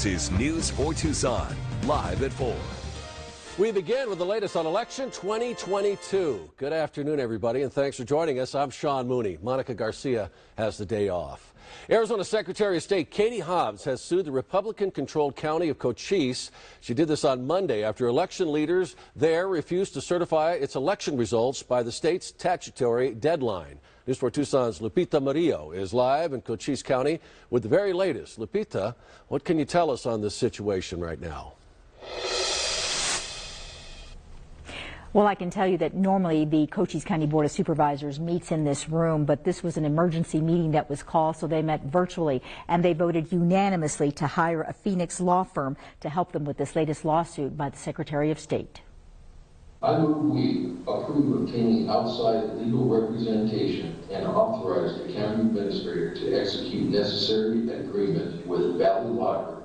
This is News 4 Tucson, live at 4. We begin with the latest on election 2022. Good afternoon, everybody, and thanks for joining us. I'm Sean Mooney. Monica Garcia has the day off. Arizona Secretary of State Katie Hobbs has sued the Republican-controlled county of Cochise. She did this on Monday after election leaders there refused to certify its election results by the state's statutory deadline. News 4 Tucson's Lupita Murillo is live in Cochise County with the very latest. Lupita, what can you tell us on this situation right now? Well, I can tell you that normally the Cochise County Board of Supervisors meets in this room, but this was an emergency meeting that was called, so they met virtually, and they voted unanimously to hire a Phoenix law firm to help them with this latest lawsuit by the Secretary of State. I move we approve obtaining outside legal representation and authorize the county administrator to execute necessary agreement with Valley Law Group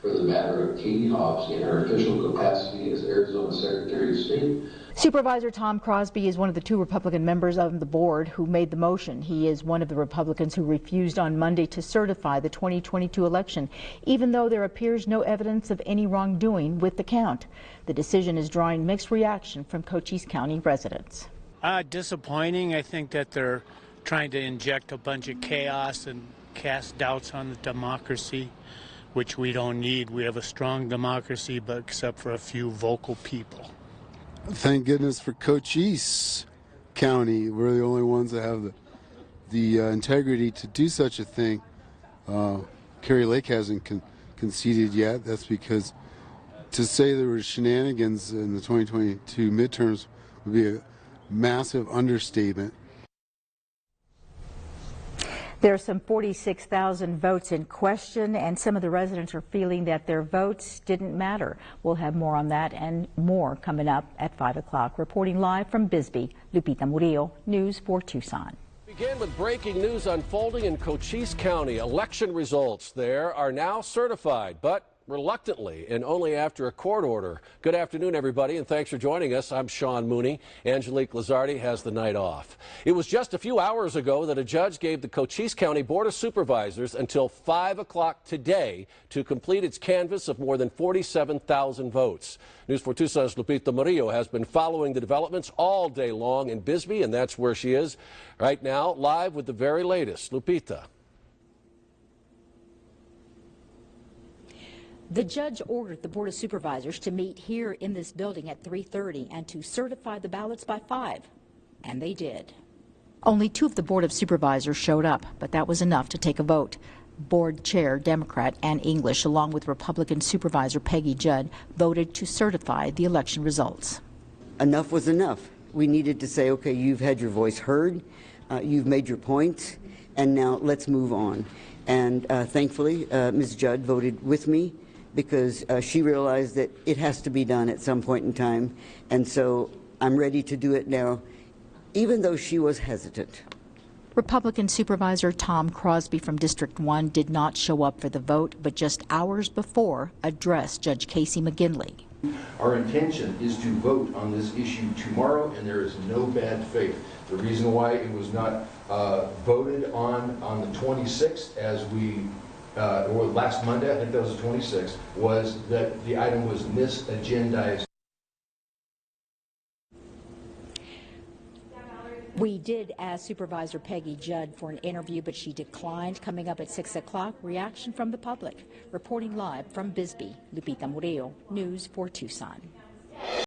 for the matter of Katie Hobbs in her official capacity as Arizona Secretary of State. Supervisor Tom Crosby is one of the two Republican members of the board who made the motion. He is one of the Republicans who refused on Monday to certify the 2022 election, even though there appears no evidence of any wrongdoing with the count. The decision is drawing mixed reaction from Cochise County residents. Disappointing. I think that they're trying to inject a bunch of chaos and cast doubts on the democracy, which we don't need. We have a strong democracy, but except for a few vocal people. Thank goodness for Cochise County. We're the only ones that have the integrity to do such a thing. Kerry Lake hasn't conceded yet. That's because to say there were shenanigans in the 2022 midterms would be a massive understatement. There are some 46,000 votes in question, and some of the residents are feeling that their votes didn't matter. We'll have more on that and more coming up at 5 o'clock. Reporting live from Bisbee, Lupita Murillo, News 4 Tucson. Begin with breaking news unfolding in Cochise County. Election results there are now certified, but reluctantly and only after a court order. Good afternoon, everybody, and thanks for joining us. I'm Sean Mooney. Angelique Lizardi has the night off. It was just a few hours ago that a judge gave the Cochise County Board of Supervisors until 5 o'clock today to complete its canvass of more than 47,000 votes. News 4 Tucson's Lupita Murillo has been following the developments all day long in Bisbee, and that's where she is right now, live with the very latest. Lupita. The judge ordered the Board of Supervisors to meet here in this building at 3:30 and to certify the ballots by 5, and they did. Only 2 of the Board of Supervisors showed up, but that was enough to take a vote. Board Chair, Democrat Ann English, along with Republican Supervisor Peggy Judd, voted to certify the election results. Enough was enough. We needed to say, okay, you've had your voice heard, you've made your points, and now let's move on. And thankfully, Ms. Judd voted with me, because she realized that it has to be done at some point in time, and so I'm ready to do it now, even though she was hesitant. Republican Supervisor Tom Crosby from District 1 did not show up for the vote, but just hours before addressed Judge Casey McGinley. Our intention is to vote on this issue tomorrow, and there is no bad faith. The reason why it was not voted on the 26th as we or last Monday, I think that was the 26th, was that the item was misagendized. We did ask Supervisor Peggy Judd for an interview, but she declined. Coming up at 6 o'clock, reaction from the public. Reporting live from Bisbee, Lupita Murillo, News 4 Tucson.